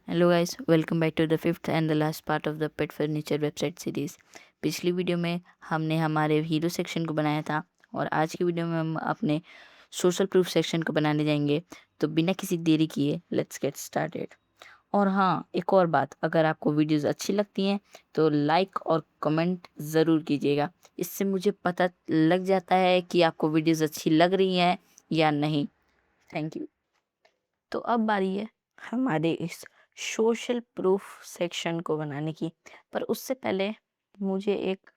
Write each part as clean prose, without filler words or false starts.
Hello guys, welcome back to the fifth and the last part of the pet furniture website series. पिछली video में हमने हमारे hero section को बनाया था और आज की वीडियो में हम अपने सोशल प्रूफ सेक्शन को बनाने जाएंगे। तो बिना किसी देरी किए लेट्स गेट स्टार्टेड। और हाँ, एक और बात, अगर आपको वीडियोस अच्छी लगती हैं तो लाइक और कमेंट ज़रूर कीजिएगा। इससे मुझे पता लग जाता है कि आपको वीडियोस अच्छी लग रही हैं या नहीं। Thank you. तो अब बारी है हमारे इस सोशल प्रूफ सेक्शन को बनाने की। पर उससे पहले मुझे एक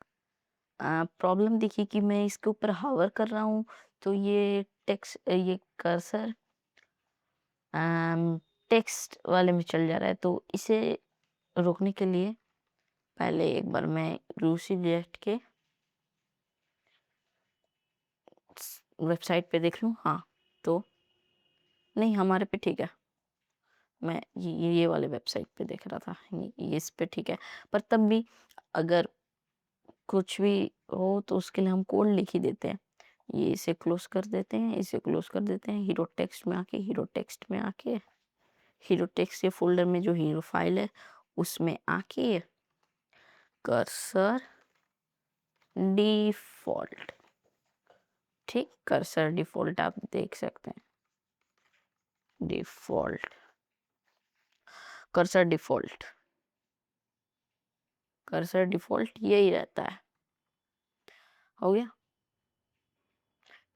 प्रॉब्लम दिखी कि मैं इसके ऊपर हावर कर रहा हूँ तो ये कर्सर टेक्स्ट वाले में चल जा रहा है। तो इसे रोकने के लिए पहले एक बार मैं रूसी जेट के वेबसाइट पे देख लूँ। हाँ, तो नहीं, हमारे पे ठीक है। मैं ये वाले वेबसाइट पे देख रहा था, ये इस पे ठीक है। पर तब भी अगर कुछ भी हो तो उसके लिए हम कोड लिख ही देते हैं। ये इसे क्लोज कर देते हैं, इसे क्लोज कर देते हैं। हीरो टेक्स्ट के फोल्डर में जो हीरो फाइल है उसमें आके कर्सर डिफॉल्ट, ठीक, कर्सर डिफॉल्ट आप देख सकते हैं। Default, cursor default, cursor default यही रहता है। हो गया,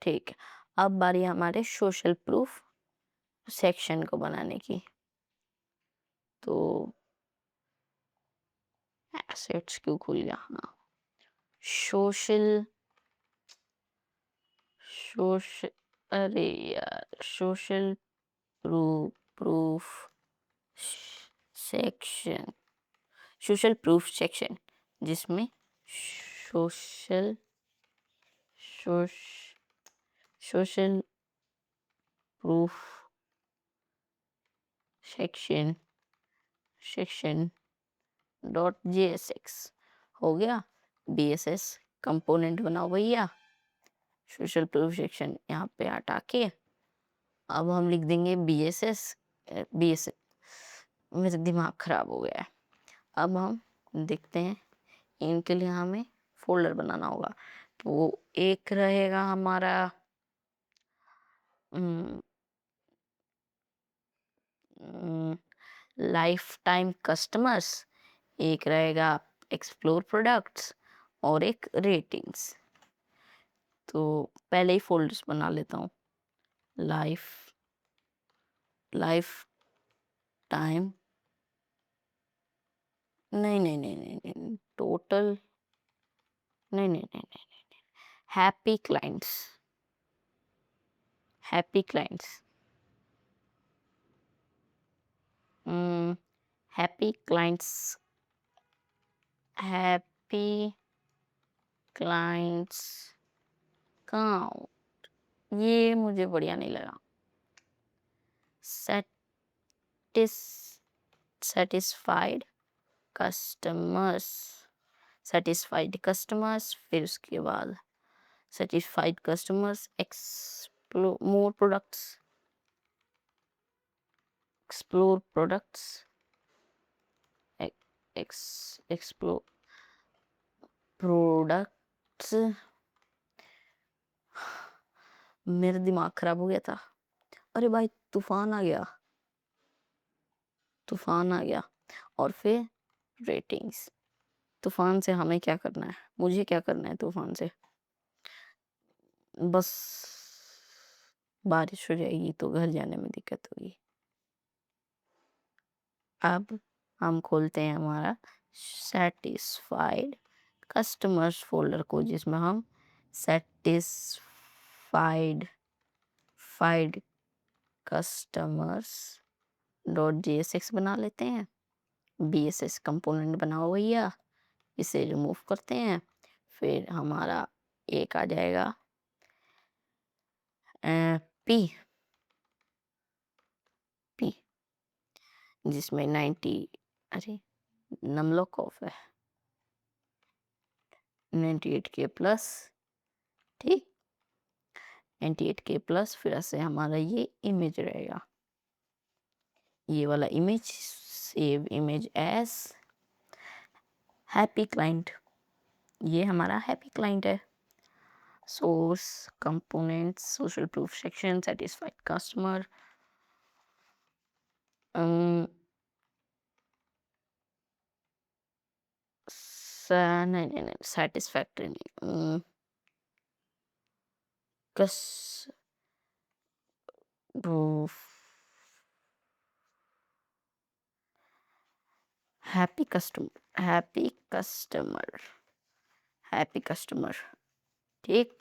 ठीक है। अब बारी हमारे सोशल प्रूफ सेक्शन को बनाने की। तो एसेट्स क्यों खुल गया? हाँ, सोशल सोशल अरे यार, social proof section, social proof section जिसमें social soc social proof section section dot JSX हो गया। BSS कंपोनेंट बनाओ भैया। सोशल प्रूफ सेक्शन यहाँ पे हटा के अब हम लिख देंगे BSS। मेरा दिमाग खराब हो गया है। अब हम देखते हैं, इनके लिए हमें फोल्डर बनाना होगा। तो वो एक रहेगा हमारा लाइफ टाइम कस्टमर्स, एक रहेगा एक्सप्लोर प्रोडक्ट्स और एक रेटिंग्स। तो पहले ही फोल्डर्स बना लेता हूँ। लाइफ लाइफ टाइम, नहीं, टोटल, नहीं, happy clients, happy clients, happy clients, happy clients count, ये मुझे बढ़िया नहीं लगा। Satis satisfied customers, satisfied customers, फिर उसके बाद satisfied customers explore more products, explore products, explore products. मेरा दिमाग खराब हो गया था। अरे भाई, तूफान आ गया, तूफान आ गया। और फिर रेटिंग्स। तूफान से हमें क्या करना है? मुझे क्या करना है तूफान से? बस बारिश हो जाएगी तो घर जाने में दिक्कत होगी। अब हम खोलते हैं हमारा सेटिस्फाइड कस्टमर्स फोल्डर को, जिसमें हम satisfied FIDE customers dot JSX बना लेते हैं। BSS कंपोनेंट बनाओ भैया, इसे रिमूव करते हैं। फिर हमारा एक आ जाएगा P P, जिसमें 90, अरे नमलॉक ऑफ है, 98K प्लस, ठीक, 98K प्लस। फिर ऐसे हमारा ये इमेज रहेगा, ये वाला image save image as happy client, ये हमारा हैप्पी क्लाइंट है। Source components social proof section satisfied customer, नहीं नहीं नहीं सेटिस्फैक्ट्री नहीं, कस proof happy customer happy customer happy customer. ठीक,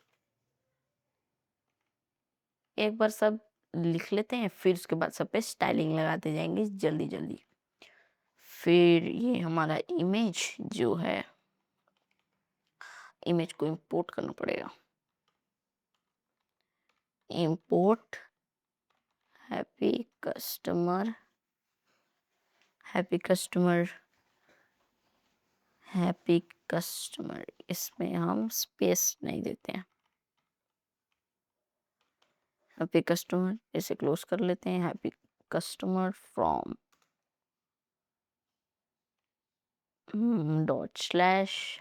एक बार सब लिख लेते हैं, फिर उसके बाद सब पे स्टाइलिंग लगाते जाएंगे जल्दी जल्दी। फिर ये हमारा इमेज जो है, इमेज को इंपोर्ट करना पड़ेगा। Import happy customer happy customer happy customer, इसमें हम स्पेस नहीं देते हैं। हैप्पी कस्टमर इसे क्लोज कर लेते हैं। Happy customer from dot slash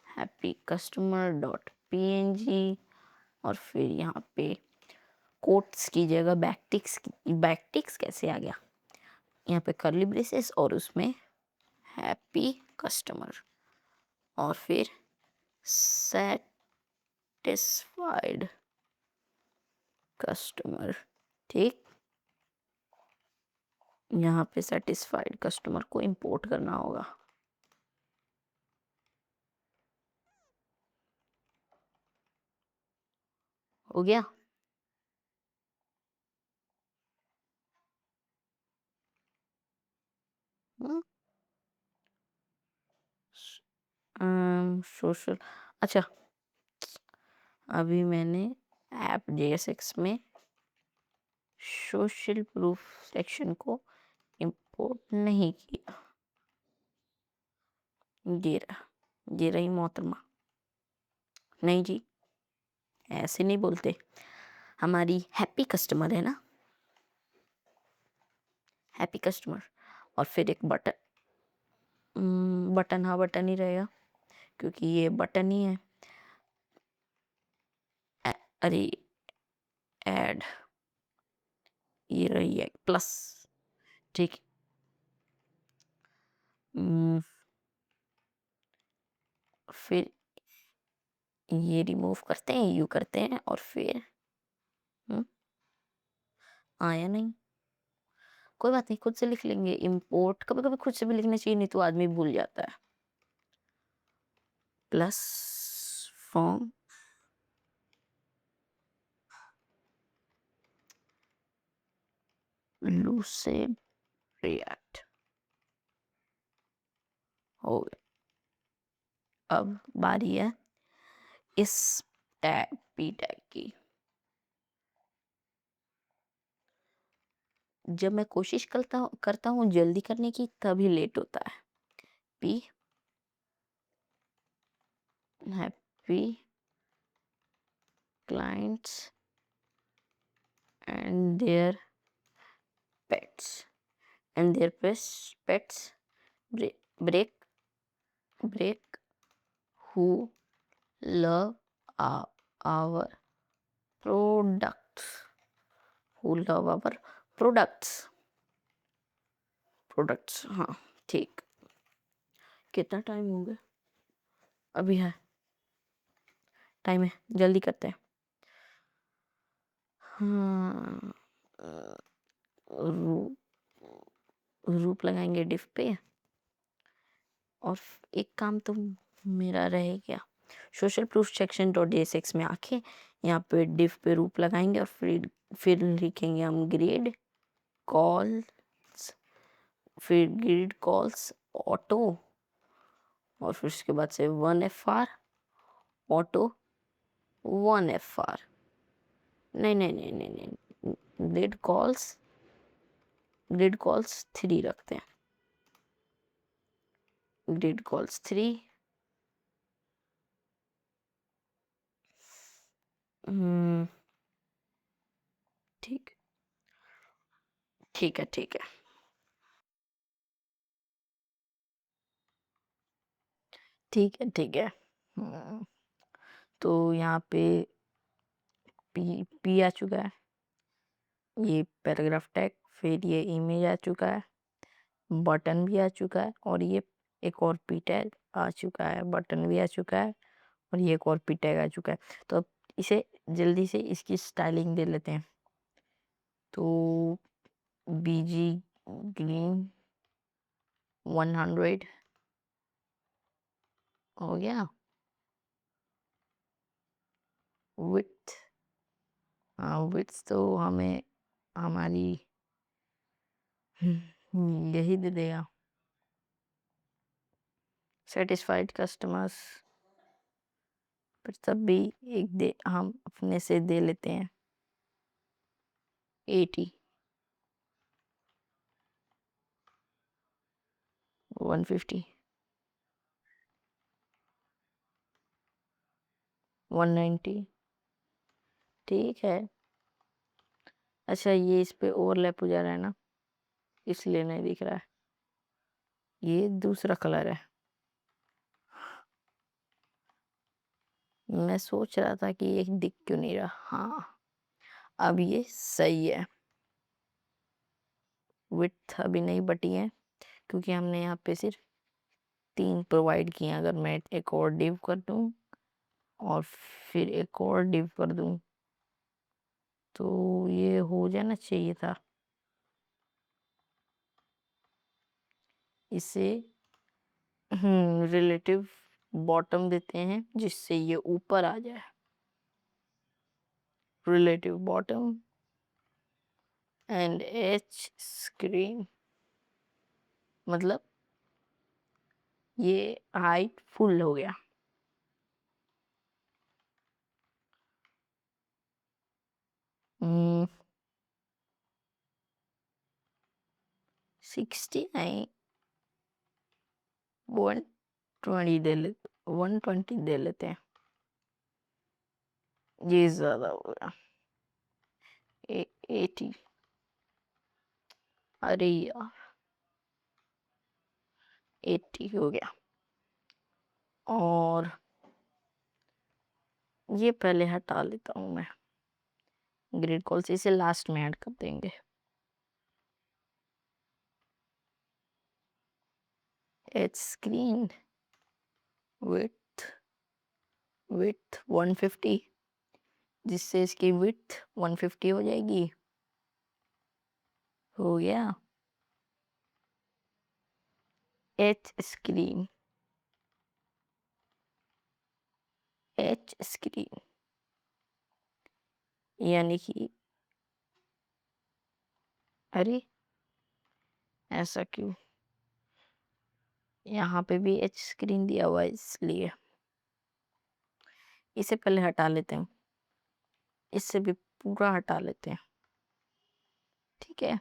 happy customer dot png, और फिर यहाँ पे कोट्स की जगह बैकटिक्स कैसे आ गया, यहाँ पे कर्ली ब्रेसेस और उसमें हैप्पी कस्टमर और फिर सेटिस्फाइड कस्टमर। ठीक, यहाँ पे सेटिस्फाइड कस्टमर को इंपोर्ट करना होगा। हो गया। सोशल, अच्छा अभी मैंने ऐप JSX में सोशल प्रूफ सेक्शन को इंपोर्ट नहीं किया। ये रही मोहतरमा। नहीं जी, ऐसे नहीं बोलते, हमारी हैप्पी कस्टमर है ना, हैप्पी कस्टमर। और फिर एक बटन, बटन हाँ बटन ही रहेगा क्योंकि ये बटन ही है। अरे ऐड, ये रही है प्लस। ठीक, फिर ये रिमूव करते हैं, यू करते हैं और फिर आया नहीं, कोई बात नहीं, खुद से लिख लेंगे। इंपोर्ट कभी कभी खुद से भी लिखना चाहिए, नहीं तो आदमी भूल जाता है। प्लस फ्रॉम लूसेड रिएक्ट हो गया। अब बारी है इस टैग पी टैग की। जब मैं कोशिश करता हूँ जल्दी करने की, तभी लेट होता है। P happy clients and their pets break who love our products products हाँ ठीक। कितना टाइम हो गया, अभी है टाइम है, जल्दी करते हैं। हाँ, रूप लगाएंगे डिफ पे, और एक काम तो मेरा रह गया। Social proof section dot JSX में आके यहाँ पे डिफ पे रूप लगाएंगे और फिर लिखेंगे हम ग्रिड कॉल्स, फिर ग्रिड कॉल्स ऑटो, और फिर उसके बाद से 1FR ऑटो 1FR, नहीं नहीं नहीं नहीं नहीं, ग्रिड कॉल्स 3 रखते हैं। ग्रिड कॉल्स 3, ठीक, ठीक है ठीक है। ठीक है, ठीक है। तो यहाँ पे पी आ चुका है, ये पैराग्राफ टैग, फिर ये इमेज आ चुका है, बटन भी आ चुका है, और ये एक और पी टैग आ चुका है, बटन भी आ चुका है, और ये एक और पी टैग आ चुका है। तो अब इसे जल्दी से इसकी स्टाइलिंग दे लेते हैं। तो बीजी ग्रीन 100 हो गया। विथ, हाँ विथ तो हमें हमारी यही दे देगा, सेटिस्फाइड कस्टमर्स। पर तब भी एक दे हम अपने से दे लेते हैं 80, 150, 190। ठीक है। अच्छा, ये इस पे ओवरलैप हो जा रहा है ना, इसलिए नहीं दिख रहा है। ये दूसरा कलर है। मैं सोच रहा था कि ये दिख क्यों नहीं रहा। हाँ, अब ये सही है। विड्थ अभी नहीं बटी है, क्योंकि हमने यहाँ पे सिर्फ 3 प्रोवाइड किए। अगर मैं एक और डिव कर दूं और फिर एक और डिव कर दूं तो ये हो जाना चाहिए था। इसे रिलेटिव बॉटम देते हैं जिससे ये ऊपर आ जाए। Relative bottom and H screen, मतलब ये हाइट फुल हो गया। हम्म 69, 120 दे ले, 120 दे लेते हैं। ये ज्यादा हो गया। 80, अरे यार 80 हो गया। और ये पहले हटा लेता हूँ मैं, ग्रिड कॉल से इसे लास्ट में ऐड कर देंगे। एच स्क्रीन विथ 150, जिससे इसकी विड्थ 150 हो जाएगी। हो गया। एच स्क्रीन, एच स्क्रीन यानी कि, अरे ऐसा क्यों, यहाँ पे भी एच स्क्रीन दिया हुआ है इसलिए इसे पहले हटा लेते हैं। इससे भी पूरा हटा लेते हैं। ठीक है।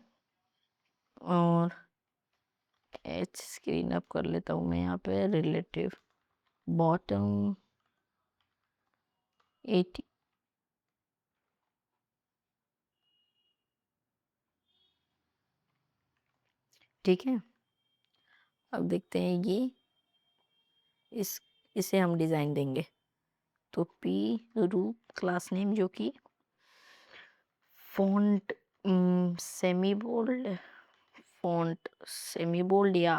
और एच स्क्रीन अप कर लेता हूँ मैं यहाँ पे, रिलेटिव बॉटम 80। ठीक है। अब देखते हैं ये इसे हम डिजाइन देंगे। तो पी रूप क्लास नेम, जो कि font semi bold, font semi bold या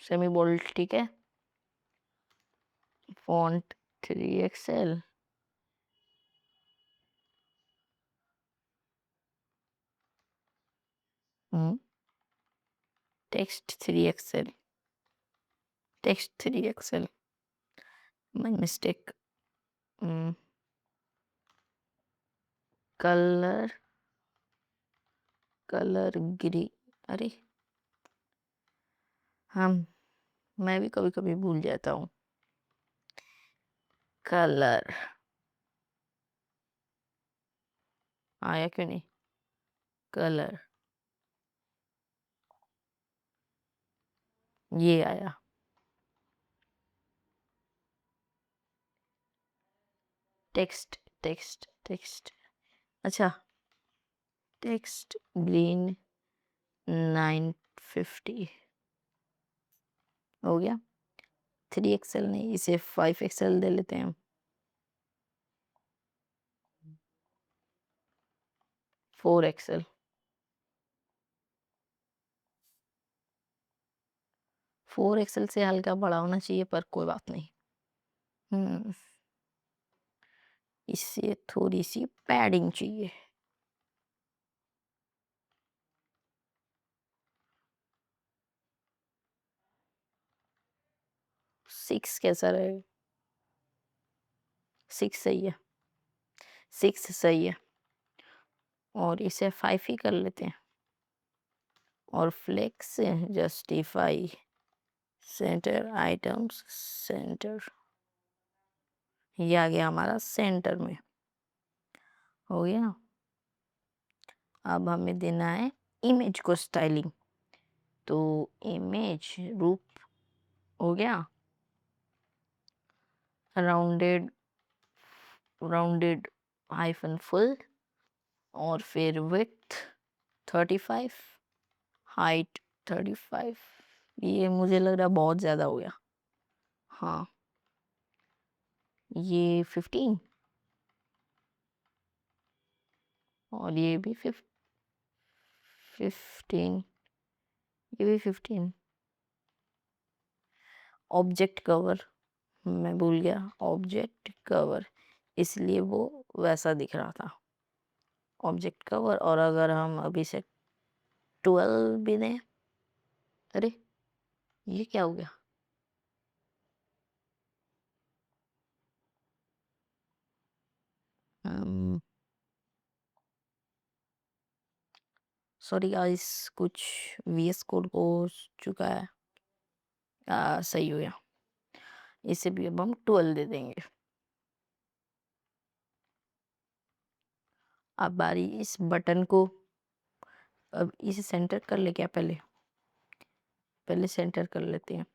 सेमी बोल्ड, ठीक है। Font 3XL, text 3XL, text 3XL, my mistake. Colour, colour ग्री, अरे हम मैं भी कभी कभी भूल जाता हूँ। कलर आया क्यों नहीं, कलर ये आया। टेक्स्ट, टेक्स्ट, टेक्स्ट, अच्छा, टेक्स्ट ग्रीन 950, हो गया। 3 XL नहीं, इसे 5 XL दे लेते हैं हम। 4 XL। 4 XL से हल्का बड़ा होना चाहिए पर कोई बात नहीं। इससे थोड़ी सी पैडिंग चाहिए। 6 कैसा रहेगा? 6 सही है। 6 सही है और इसे 5 ही कर लेते हैं। और flex justify center items center, ये आ गया हमारा सेंटर में। हो गया। अब हमें देना है इमेज को स्टाइलिंग, तो इमेज रूप हो गया। राउंडेड राउंडेड हाइफन फुल, और फिर विड्थ 35, हाइट 35। ये मुझे लग रहा बहुत ज़्यादा हो गया। हाँ, ये 15 और ये भी 15, ये भी 15। ऑब्जेक्ट कवर, मैं भूल गया ऑब्जेक्ट कवर, इसलिए वो वैसा दिख रहा था ऑब्जेक्ट कवर। और अगर हम अभी से 12 भी दें, अरे ये क्या हो गया? सॉरी गाइस, कुछ VS कोड हो चुका है। सही हो गया। इसे भी अब हम 12 दे देंगे। अब बारी इस बटन को, अब इसे सेंटर कर ले क्या? पहले सेंटर कर लेते हैं।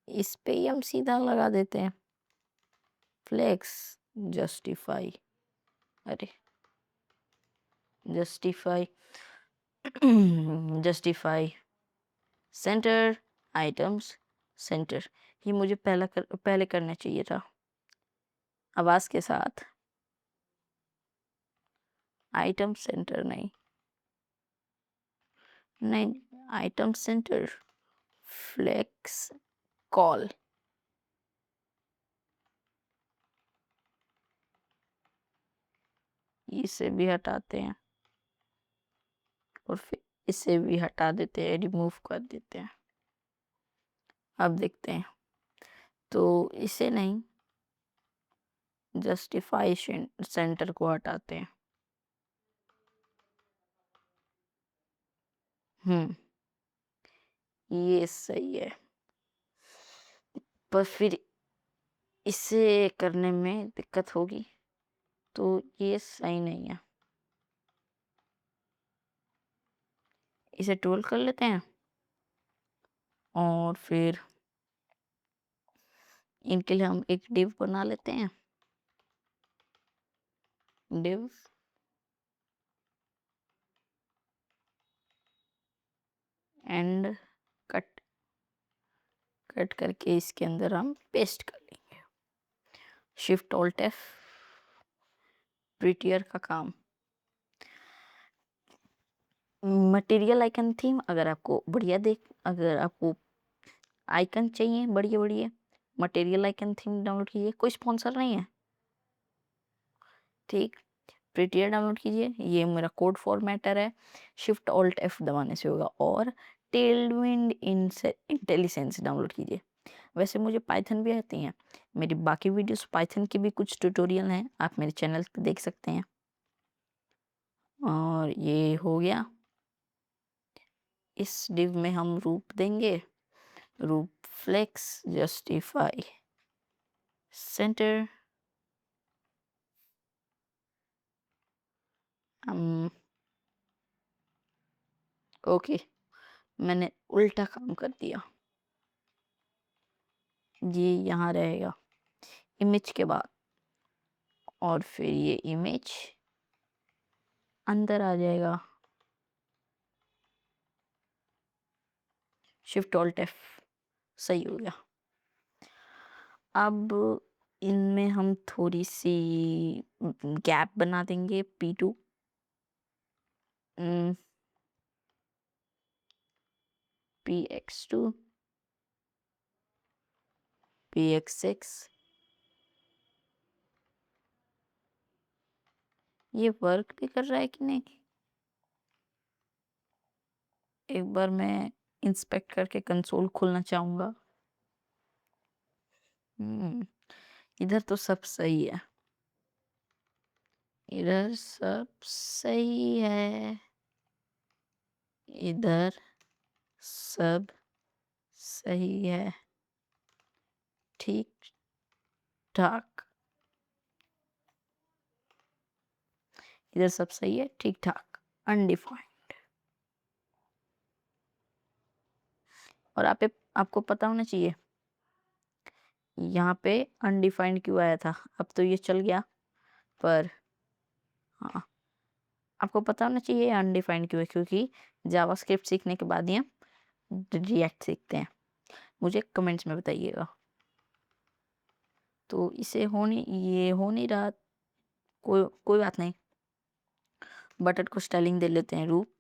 इस पे ही हम सीधा लगा देते हैं फ्लेक्स जस्टिफाई, अरे justify justify center items center. ये मुझे पहले करना चाहिए था आवाज के साथ। आइटम सेंटर नहीं, नहीं, आइटम सेंटर फ्लेक्स कॉल। इसे भी हटाते हैं और फिर इसे भी हटा देते हैं, रिमूव कर देते हैं। अब देखते हैं, तो इसे नहीं, जस्टिफाई सेंटर को हटाते हैं। ये सही है, पर फिर इसे करने में दिक्कत होगी, तो ये सही नहीं है। इसे 12 कर लेते हैं और फिर इनके लिए हम एक डिव बना लेते हैं। डिव एंड कट करके इसके अंदर हम पेस्ट कर लेंगे। शिफ्ट ऑल्ट F, प्रिटियर का काम। मटेरियल आइकन थीम, अगर आपको अगर आपको आइकन चाहिए बढ़िया बढ़िया, मटेरियल आइकन थीम डाउनलोड कीजिए। कोई स्पॉन्सर नहीं है, ठीक। प्रिटियर डाउनलोड कीजिए, ये मेरा कोड फॉर्मेटर है। शिफ्ट ऑल्ट F दबाने से होगा। और टेलविंड इंटेलिजेंस डाउनलोड कीजिए। वैसे मुझे पाइथन भी आती हैं, मेरी बाकी वीडियोस पाइथन की भी कुछ ट्यूटोरियल हैं, आप मेरे चैनल पे देख सकते हैं। और ये हो गया। इस डिव में हम रूप देंगे, रूप फ्लेक्स जस्टिफाई सेंटर। ओके, मैंने उल्टा काम कर दिया। ये यहाँ रहेगा इमेज के बाद, और फिर ये इमेज अंदर आ जाएगा। शिफ्ट ऑल्ट एफ, सही हो गया। अब इनमें हम थोड़ी सी गैप बना देंगे P2, PX2, PX6। ये वर्क भी कर रहा है कि नहीं, एक बार मैं इंस्पेक्ट करके कंसोल खोलना चाहूंगा। इधर तो सब सही है, इधर सब सही है, इधर सब सही है, ठीक ठाक, इधर सब सही है, ठीक ठाक, अनडिफाइंड। और आपको पता होना चाहिए यहाँ पे अनडिफाइंड क्यों आया था। अब तो ये चल गया, पर हाँ, आपको पता होना चाहिए अनडिफाइंड क्यों है, क्योंकि जावास्क्रिप्ट सीखने के बाद ही हम रिएक्ट सीखते हैं। मुझे कमेंट्स में बताइएगा। तो ये हो नहीं रहा, कोई बात नहीं। बटन को स्टाइलिंग दे लेते हैं रूप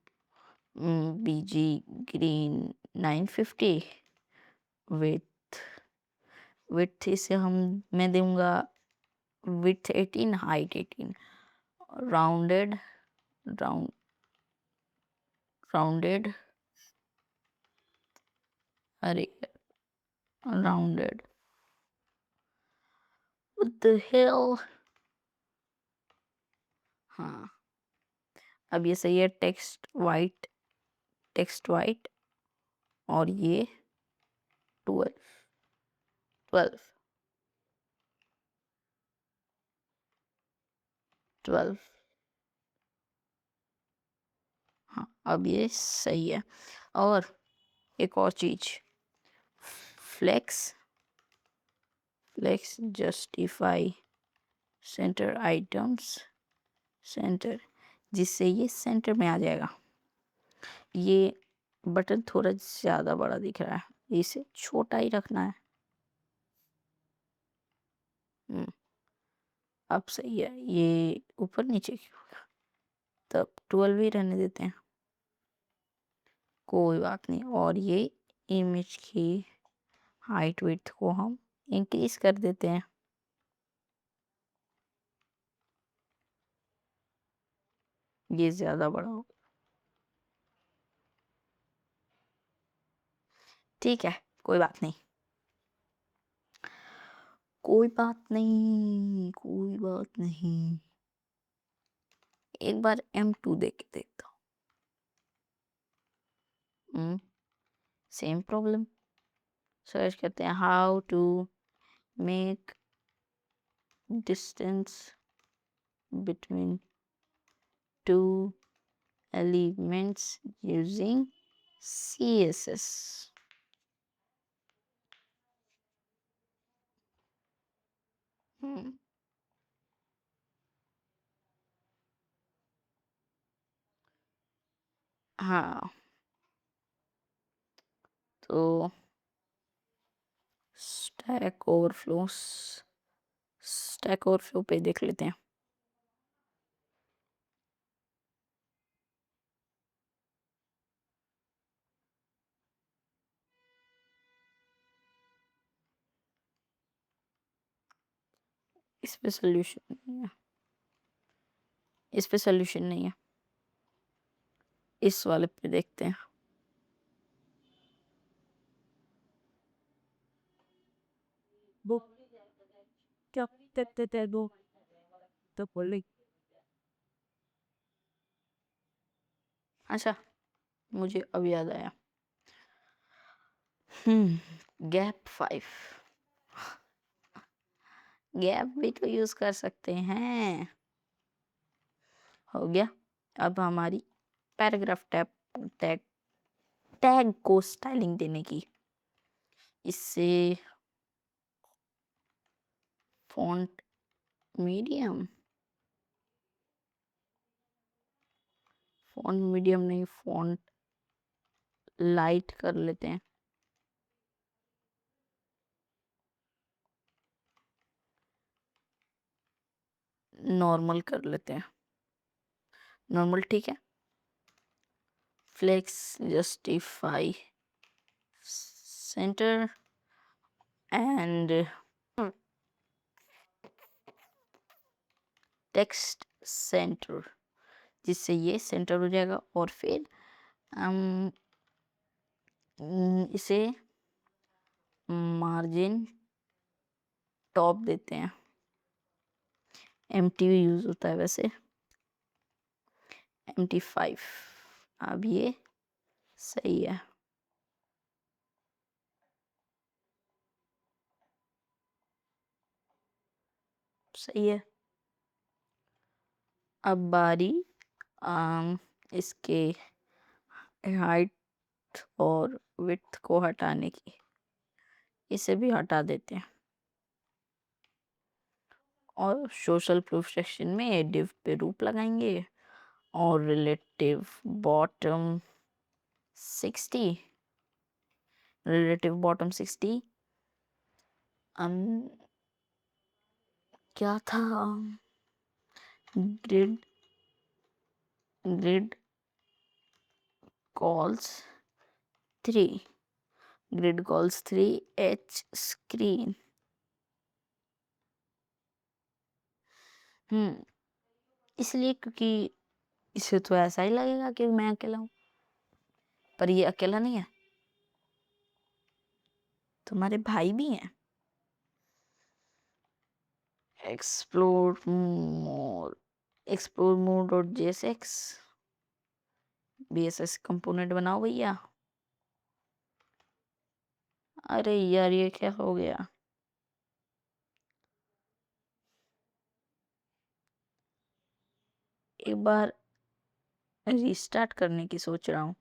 BG ग्रीन 950। विथ इसे मैं दूंगा विथ 18, हाइट 18, राउंडेड राउंडेड अरे राउंडेड, what the hell। हाँ, अब ये सही है। टेक्स्ट वाइट और ये 12 12। हाँ, अब ये सही है। और एक और चीज, flex justify center items center, जिससे ये सेंटर में आ जाएगा। ये बटन थोड़ा ज्यादा बड़ा दिख रहा है, इसे छोटा ही रखना है। अब सही है। ये ऊपर नीचे क्यों होगा, तब 12 ही रहने देते हैं, कोई बात नहीं। और ये इमेज की हाइट विड्थ को हम इंक्रीज कर देते हैं, ये ज्यादा बड़ा हो। ठीक है, कोई बात नहीं, कोई बात नहीं, कोई बात नहीं। एक बार M2 देख के देखता हूँ। सेम प्रॉब्लम, सर्च करते हैं how to make distance between two elements using CSS। हाँ, तो स्टैक ओवरफ्लो पे देख लेते हैं। इस पे सोल्यूशन नहीं है, इस पे सोल्यूशन नहीं है, इस वाले पे देखते हैं। Bu köfte bu topolik अच्छा, मुझे अब याद आया। गैप 5, गैप भी तो यूज कर सकते हैं। हो गया। अब हमारी पैराग्राफ टैग टैग को स्टाइलिंग देने की, इससे फॉन्ट मीडियम नहीं, फॉन्ट लाइट कर लेते हैं। नॉर्मल कर लेते हैं। नॉर्मल ठीक है। Flex justify center and text center, जिससे ये सेंटर हो जाएगा। और फिर हम इसे मार्जिन टॉप देते हैं। MT यूज होता है वैसे, MT5। अब ये सही है। सही है। अब बारी इसके हाइट और विड्थ को हटाने की। इसे भी हटा देते हैं और सोशल प्रूफ सेक्शन में div पे रूप लगाएंगे और रिलेटिव बॉटम 60 क्या था, grid grid calls 3 H screen. इसलिए क्योंकि इसे तो ऐसा ही लगेगा कि मैं अकेला हूँ, पर ये अकेला नहीं है, तुम्हारे भाई भी हैं। Explore more dot JSX BSS component बनाओ भैया। अरे यार ये क्या हो गया। एक बार रीस्टार्ट करने की सोच रहा हूँ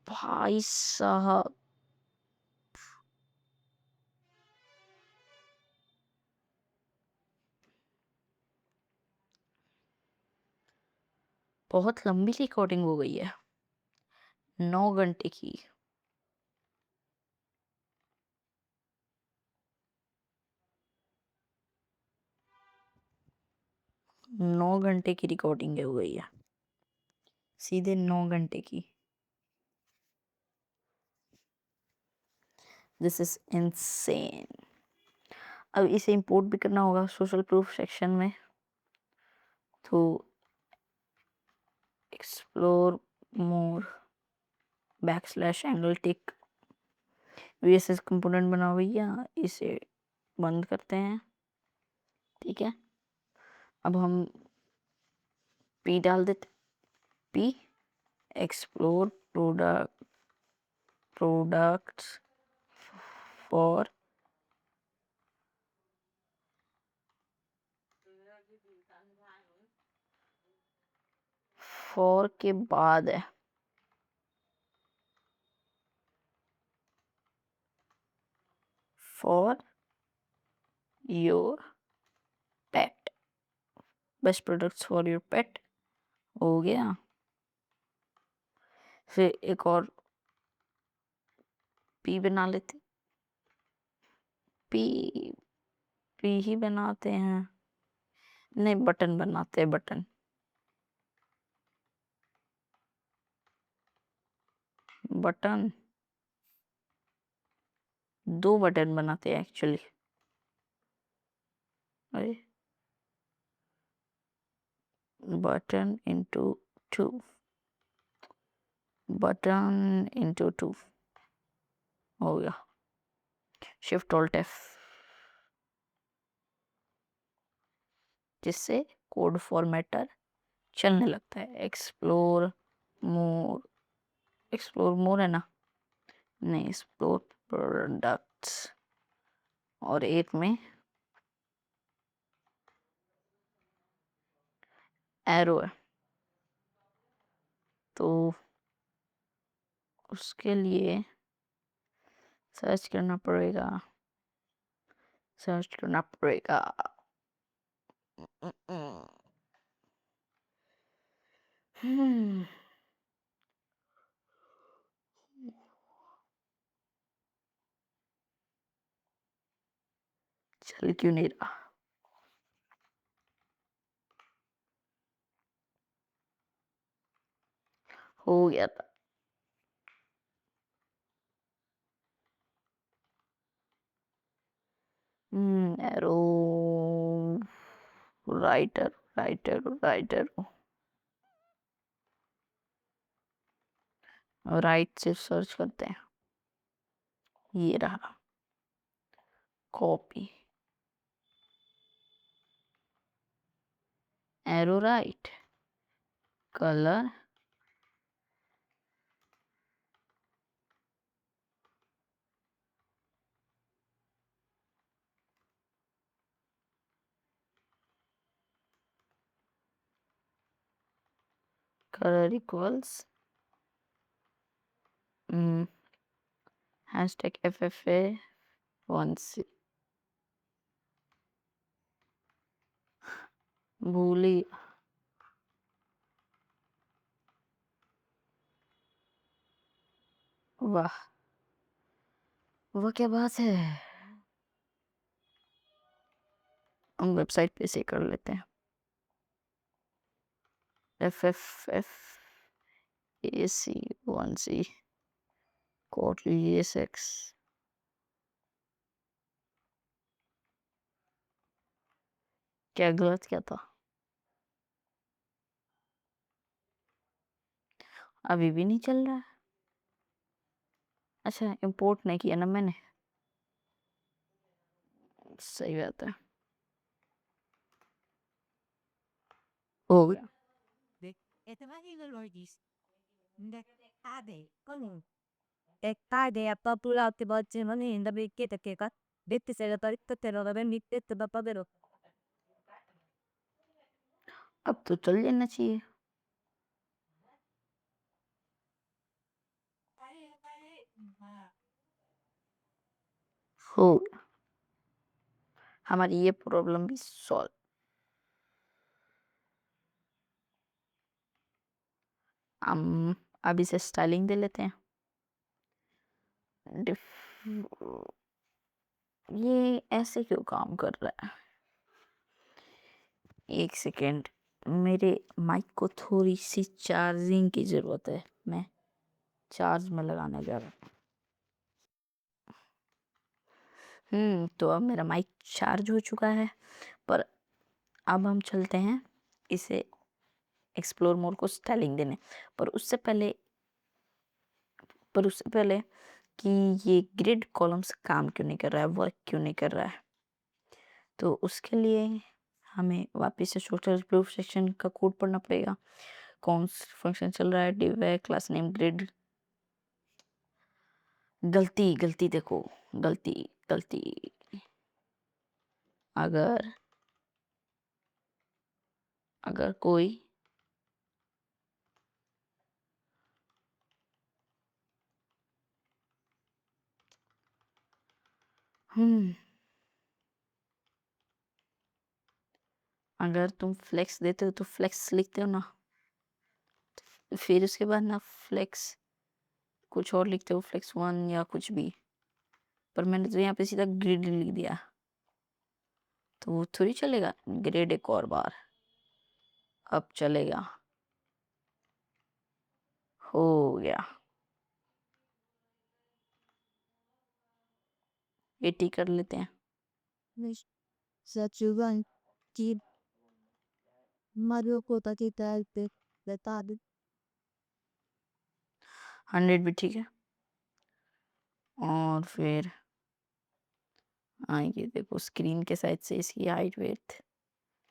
भाई साहब। बहुत लंबी रिकॉर्डिंग हो गई है, 9 घंटे की। नौ घंटे की रिकॉर्डिंग हो गई है, सीधे 9 घंटे की। This is insane. अब इसे इंपोर्ट भी करना होगा सोशल प्रूफ सेक्शन में, तो एक्सप्लोर मोर \एंगल टिक VSS कंपोनेंट बनाओ भैया। इसे बंद करते हैं, ठीक है। अब हम P डाल देते, P एक्सप्लोर प्रोडक्ट्स फॉर के बाद है for your pet, best products for your पेट हो गया। फिर एक और P बना लेते, P ही बनाते हैं, नहीं बटन बनाते हैं, बटन 2 बटन बनाते हैं एक्चुअली। अरे बटन इंटू 2 हो गया। शिफ्ट ऑल्ट F, जिससे कोड फॉर्मेटर चलने लगता है। एक्सप्लोर मोर है ना, नहीं एक्सप्लोर प्रोडक्ट्स, और एक में एरो है, तो उसके लिए सर्च करना पड़ेगा। हम्म चल क्यों नहीं रहा। हो गया था। Arrow writer writer writer right से सर्च करते हैं। ये रहा, copy, arrow right, colour, color equals hashtag FFA 1C भूली। वाह, वो क्या बात है। हम वेबसाइट पे से कर लेते हैं। FFFAC1C Kotli ESX। क्या गलत क्या था? अभी भी नहीं चल रहा है। अच्छा, इंपोर्ट नहीं किया ना मैंने। सही बात है, हो गया। 네. Etymological origins. 근데 아대 거는 ekade apapula ke bacche mane inda bekke takeka dette se la taritta tero da ben nitte da papero अब तो चल जाना चाहिए। हो गया। हमारी ये प्रॉब्लम भी सॉल्व। हम अब इसे स्टाइलिंग दे लेते हैं। ये ऐसे क्यों काम कर रहा है? एक सेकेंड, मेरे माइक को थोड़ी सी चार्जिंग की ज़रूरत है। मैं चार्ज में लगाने जा रहा हूँ। तो अब मेरा माइक चार्ज हो चुका है, पर अब हम चलते हैं इसे एक्सप्लोर मोड को स्टाइलिंग देने। पर उससे पहले कि ये ग्रिड कॉलम्स काम क्यों नहीं कर रहा है, वर्क क्यों नहीं कर रहा है, तो उसके लिए हमें वापस से सोशल प्रूफ सेक्शन का कोड पढ़ना पड़ेगा। कौन फंक्शन चल रहा है, div है, क्लास नेम ग्रिड। गलती गलती देखो, गलती गलती। अगर अगर कोई अगर तुम फ्लेक्स देते हो तो फ्लेक्स लिखते हो ना, फिर उसके बाद ना फ्लेक्स कुछ और लिखते हो, फ्लेक्स 1 या कुछ भी। पर मैंने तो यहाँ पे सीधा ग्रिड लिख दिया, तो वो थोड़ी चलेगा। ग्रिड एक और बार, अब चलेगा। हो गया, 80 कर लेते हैं। nish sachugan ki mario ko ta ki talte le tade 100 भी ठीक है। और फिर ये देखो, स्क्रीन के साइड से इसकी हाइट विड्थ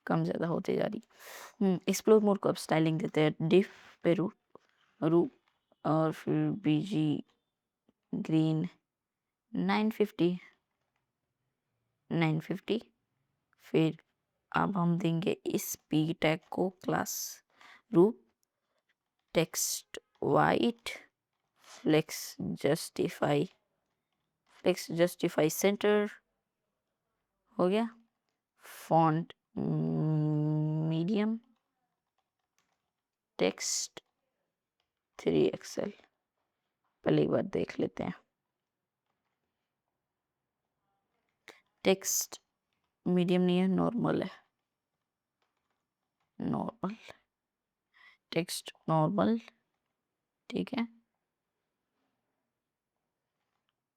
कम ज़्यादा होते जा रही। एक्सप्लोर मोड को अब स्टाइलिंग देते हैं। डिफ पे रू और फिर बीजी ग्रीन 950। फिर अब हम देंगे इस पी टैग को क्लास रू text white flex justify center. हो गया। Font medium text 3 XL। पहले एक बार देख लेते हैं। टेक्स्ट मीडियम नहीं है, नॉर्मल है। नॉर्मल टेक्स्ट नॉर्मल ठीक है।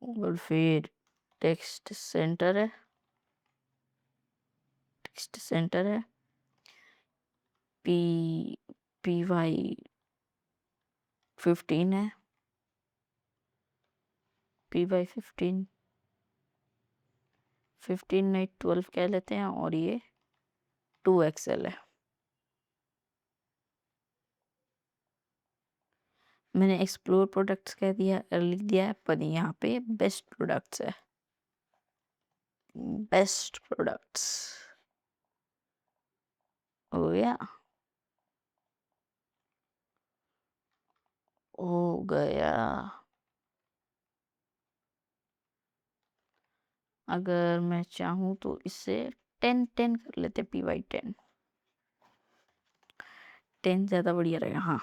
और फिर टेक्स्ट सेंटर है, टेक्स्ट सेंटर है, पी पी वाई 15 है, पी वाई 15 नहीं 12 कह लेते हैं, और ये 2XL है। मैंने एक्सप्लोर प्रोडक्ट्स कह दिया, लिख दिया है, पर यहाँ पे बेस्ट प्रोडक्ट्स है, बेस्ट प्रोडक्ट्स हो गया, हो गया। अगर मैं चाहूँ तो इससे 10 कर लेते, PY10 ज़्यादा बढ़िया रहेगा। हाँ,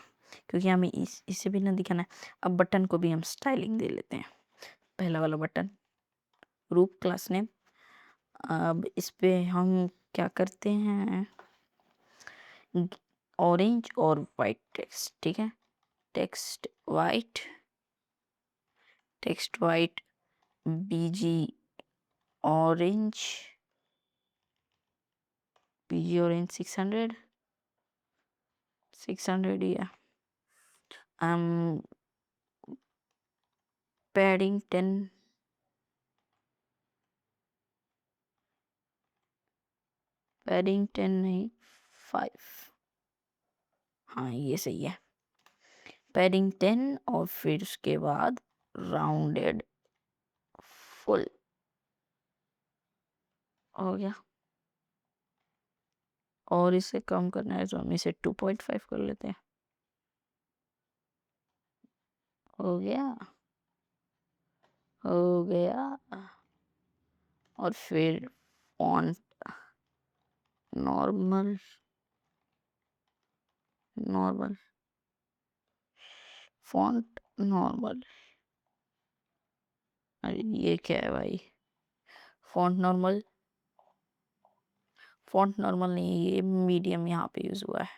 क्योंकि हमें इसे भी ना दिखाना है। अब बटन को भी हम स्टाइलिंग दे लेते हैं। पहला वाला बटन रूप क्लास नेम। अब इस पे हम क्या करते हैं, ऑरेंज और वाइट टेक्स्ट, ठीक है। टेक्स्ट वाइट, टेक्स्ट वाइट बीजी ऑरेंज, बीजी ऑरेंज 600 ही है। पैडिंग 10, पैडिंग 10 नहीं 5, हाँ ये सही है। पैडिंग 10 और फिर उसके बाद राउंडेड फुल हो गया। और इसे कम करना है तो हम इसे 2.5 कर लेते हैं। हो गया, हो गया। और फिर font normal, normal font normal. अरे ये क्या है भाई, फॉन्ट नॉर्मल, फॉन्ट नॉर्मल नहीं, ये मीडियम यहाँ पे यूज हुआ है।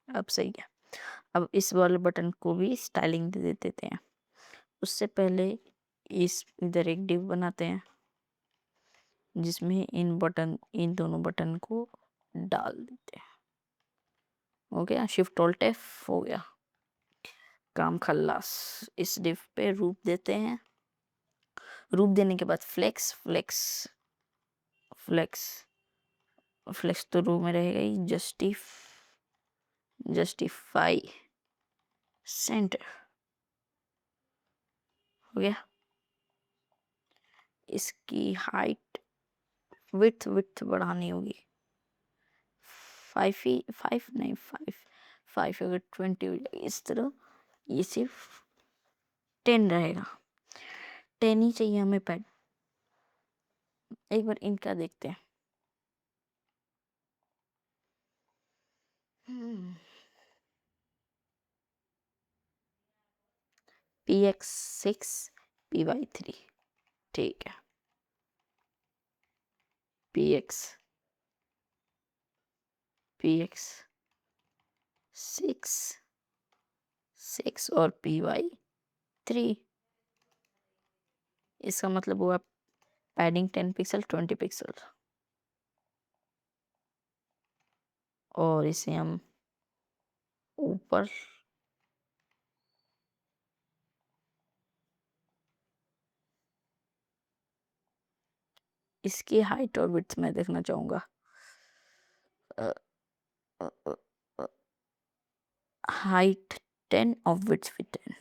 अब सही है। अब इस वाले बटन को भी स्टाइलिंग दे देते हैं। उससे पहले इस इधर एक डिव बनाते हैं जिसमें इन दोनों बटन को डाल देते हैं। हो गया, शिफ्ट ऑल्ट F हो गया, काम खल्लास। इस डिव पे रूप देते हैं। रूप देने के बाद फ्लेक्स, फ्लेक्स फ्लेक्स फ्लेक्स तो रूप में रहेगा ही। जस्टिफाई सेंटर हो गया। इसकी हाइट विड्थ बढ़ानी होगी। 5 नहीं 5 अगर 20 हो जाएगी इस तरह, ये सिर्फ 10 रहेगा। 10 ही चाहिए हमें पैड। एक बार इनका देखते हैं। PX6 PY3, ठीक है। PX 6 और PY3, इसका मतलब हुआ पैडिंग 10 पिक्सल 20 पिक्सल। और इसे हम ऊपर इसकी हाइट और विड्थ में देखना चाहूंगा। हाइट 10 और विड्थ भी 10,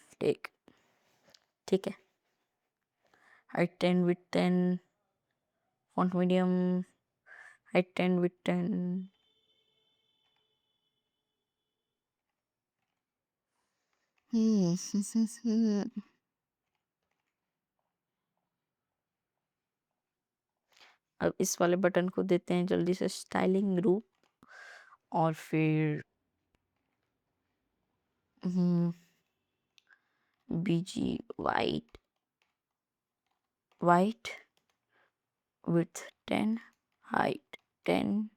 ठीक है। Height 10 width 10, font medium, height 10 width 10। अब इस वाले बटन को देते हैं जल्दी से स्टाइलिंग रूप। और फिर BG white, width 10, height 10,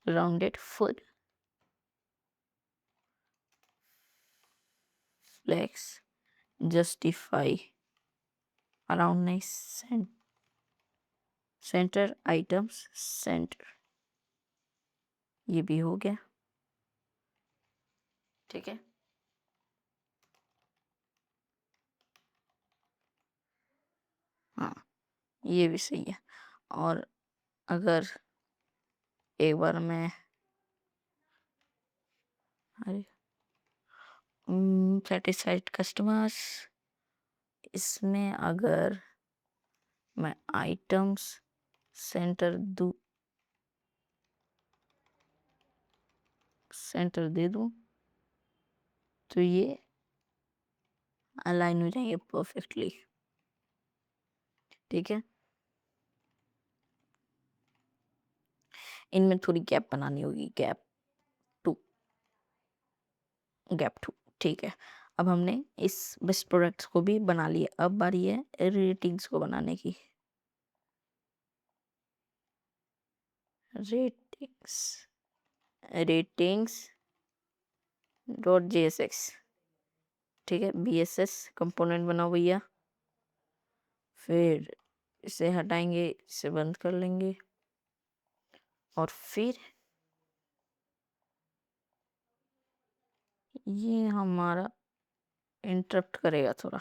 rounded full flex, justify, around nice, center items, center, ये भी हो गया। ठीक है, हाँ ये भी सही है। और अगर एक बार मैं अरे सेटिस्फाइड कस्टमर्स, इसमें अगर मैं आइटम्स सेंटर दे दूं तो ये अलाइन हो जाएंगे परफेक्टली। ठीक है, इनमें थोड़ी गैप बनानी होगी, टू गैप टू। ठीक है, अब हमने इस बेस्ट प्रोडक्ट्स को भी बना लिया, अब बारी है रेटिंग्स को बनाने की। Ratings ratings dot JSX। ठीक है, BSS कंपोनेंट बनाओ भैया। फिर इसे हटाएंगे, इसे बंद कर लेंगे और फिर ये हमारा इंटरप्ट करेगा थोड़ा,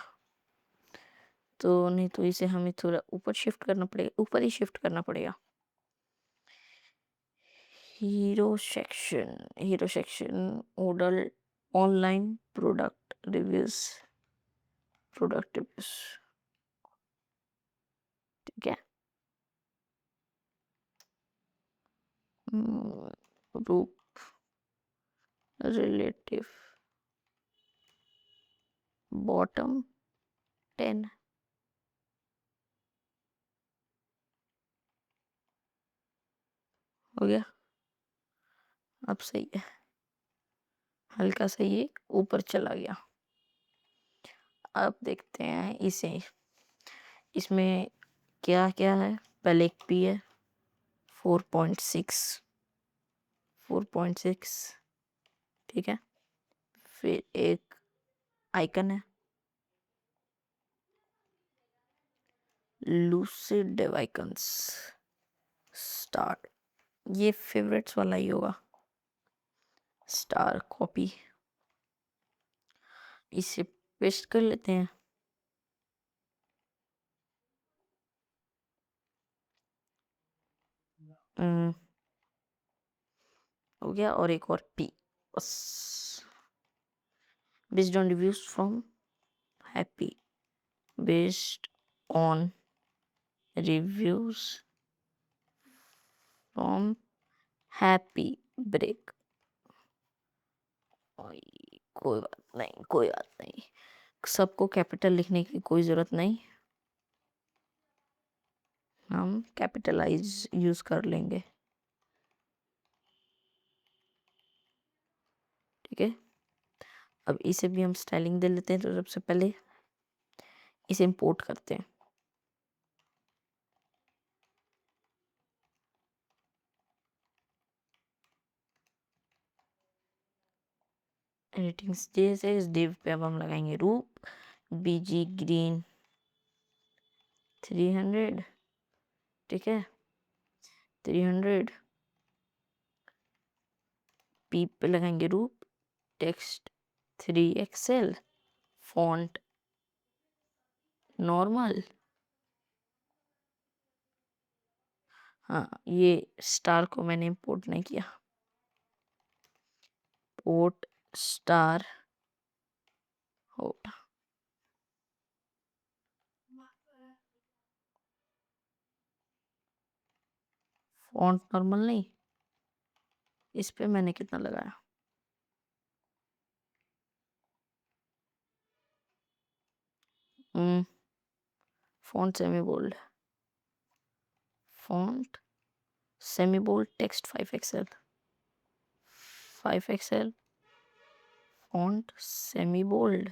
तो नहीं तो इसे हमें थोड़ा ऊपर शिफ्ट करना पड़ेगा, ऊपर ही शिफ्ट करना पड़ेगा। हीरो सेक्शन ओडल ऑनलाइन प्रोडक्ट रिव्यूज। ठीक है, ग्रुप रिलेटिव बॉटम 10। हो गया, अब सही है, हल्का सा ये ऊपर चला गया। अब देखते हैं इसे, इसमें क्या क्या है। पहले एक पी है 4.6। ठीक है, फिर एक आइकन है लूसिड आइकन्स स्टार, ये फेवरेट्स वाला ही होगा। स्टार कॉपी, इसे पेस्ट कर लेते हैं। हो गया, और एक और पी बस। Based on reviews from happy, based on reviews from happy break. कोई बात नहीं, सबको कैपिटल लिखने की कोई ज़रूरत नहीं, हम कैपिटलाइज यूज़ कर लेंगे। ठीक है, अब इसे भी हम स्टाइलिंग दे लेते हैं, तो सबसे पहले इसे इंपोर्ट करते हैं। रेटिंग्स जैसे इस डिव पे अब हम लगाएंगे रूप BG ग्रीन 300। ठीक है, 300 पी पे लगाएंगे रूप टेक्स्ट 3XL फॉन्ट नॉर्मल। हाँ, ये स्टार को मैंने इंपोर्ट नहीं किया, पोर्ट स्टार होगा, फॉन्ट नॉर्मल नहीं। इस पे मैंने कितना लगाया, font semi bold, font semi bold text 5XL font semi bold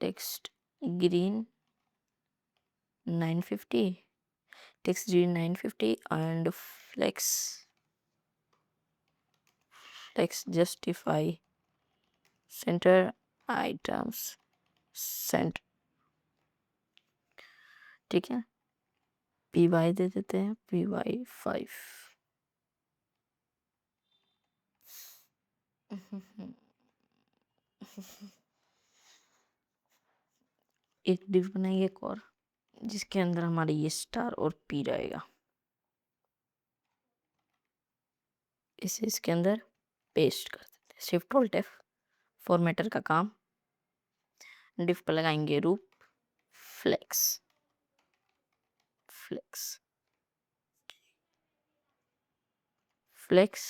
text green 950, text green 950 and flex justify center items center, ठीक है। पी वाई दे देते हैं, PY5। एक डिव बनाएंगे एक और, जिसके अंदर हमारे ये स्टार और पी रहेगा। इसे इसके अंदर पेस्ट कर देते हैं। शिफ्ट ऑल्ट एफ, फॉर्मेटर का काम। डिफ पर लगाएंगे रूप flex, flex, flex,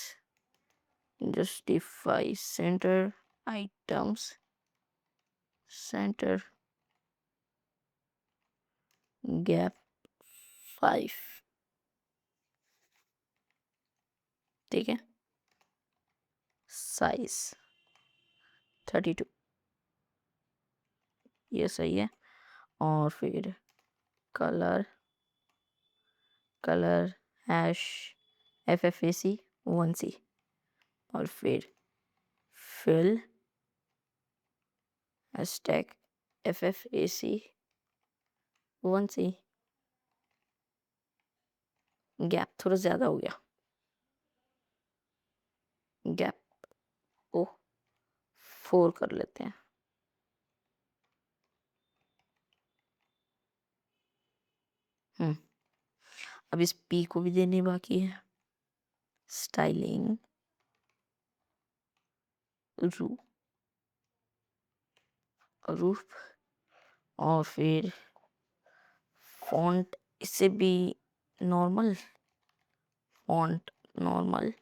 justify center items center gap 5, ठीक है। साइज 32, ये सही है। और फिर colour, colour hash FFAC 1C। और फिर fill hashtag FFAC 1C। Gap थोड़ा ज़्यादा हो गया, गैप ओ 4 कर लेते हैं। अब इस पी को भी देनी बाकी है। स्टाइलिंग रू रूफ, और फिर फॉन्ट इससे भी normal, font normal,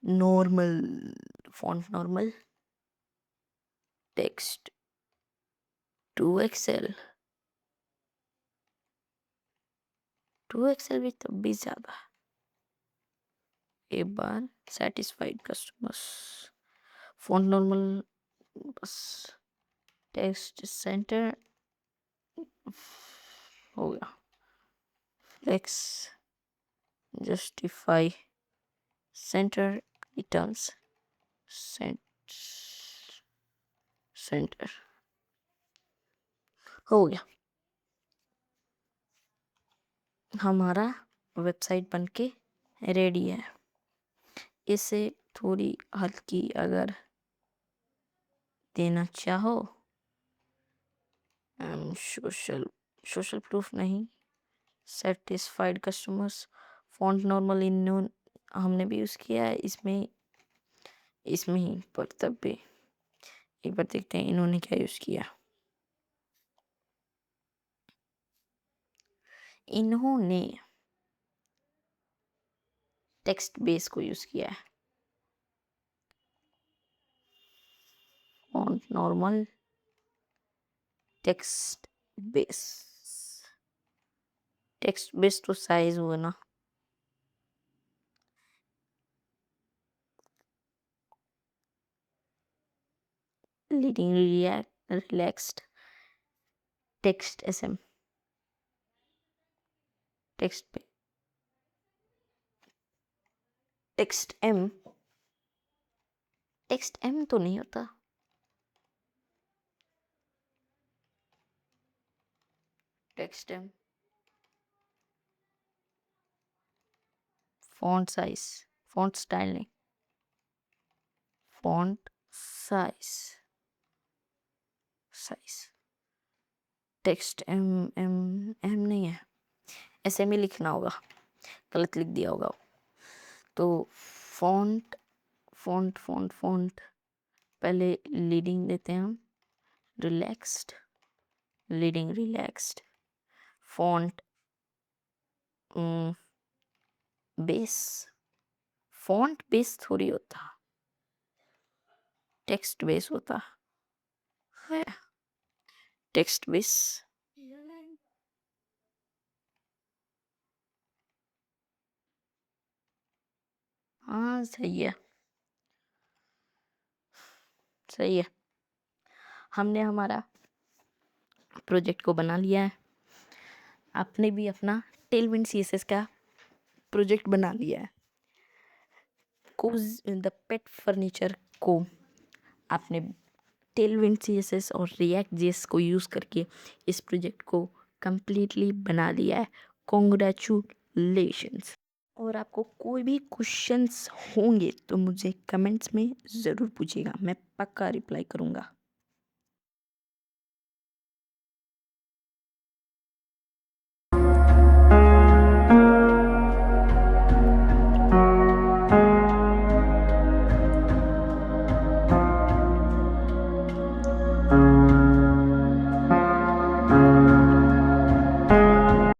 normal font normal, text 2XL, 2XL भी तब भी ज़्यादा। एक बार सेटिस्फाइड कस्टमर्स, फॉन्ट नॉर्मल बस, टेक्स्ट सेंटर हो गया। Flex justify center items center हो गया। हमारा वेबसाइट बनके रेडी है। इसे थोड़ी हल्की अगर देना चाहो, सोशल प्रूफ नहीं, सेटिस्फाइड कस्टमर्स, फॉन्ट नॉर्मल इन हमने भी यूज़ किया है इसमें, इसमें ही, पर तब भी एक बार देखते हैं इन्होंने क्या यूज़ किया। इन्होंने टेक्स्ट बेस को यूज़ किया है। Font normal text base, text base तो साइज हुआ ना, leading relaxed text SM, text पे टेक्स्ट M तो नहीं होता, text M। Font size, font style नहीं, font size, size text M नहीं है, SM ही लिखना होगा, गलत लिख दिया होगा। तो फॉन्ट फॉन्ट फॉन्ट फॉन्ट पहले लीडिंग देते हैं हम, relaxed, leading relaxed, font base, font base थोड़ी होता, टेक्स्ट बेस होता है, टेक्स्ट बेस। हाँ सही है, सही है। हमने हमारा प्रोजेक्ट को बना लिया है। आपने भी अपना टेलविंड CSS का प्रोजेक्ट बना लिया है। कोज द पेट फर्नीचर को आपने टेलविंड CSS और रिएक्ट JS को यूज़ करके इस प्रोजेक्ट को कम्प्लीटली बना लिया है। कॉन्ग्रेचुलेशंस। और आपको कोई भी क्वेश्चंस होंगे तो मुझे कमेंट्स में ज़रूर पूछिएगा, मैं पक्का रिप्लाई करूँगा।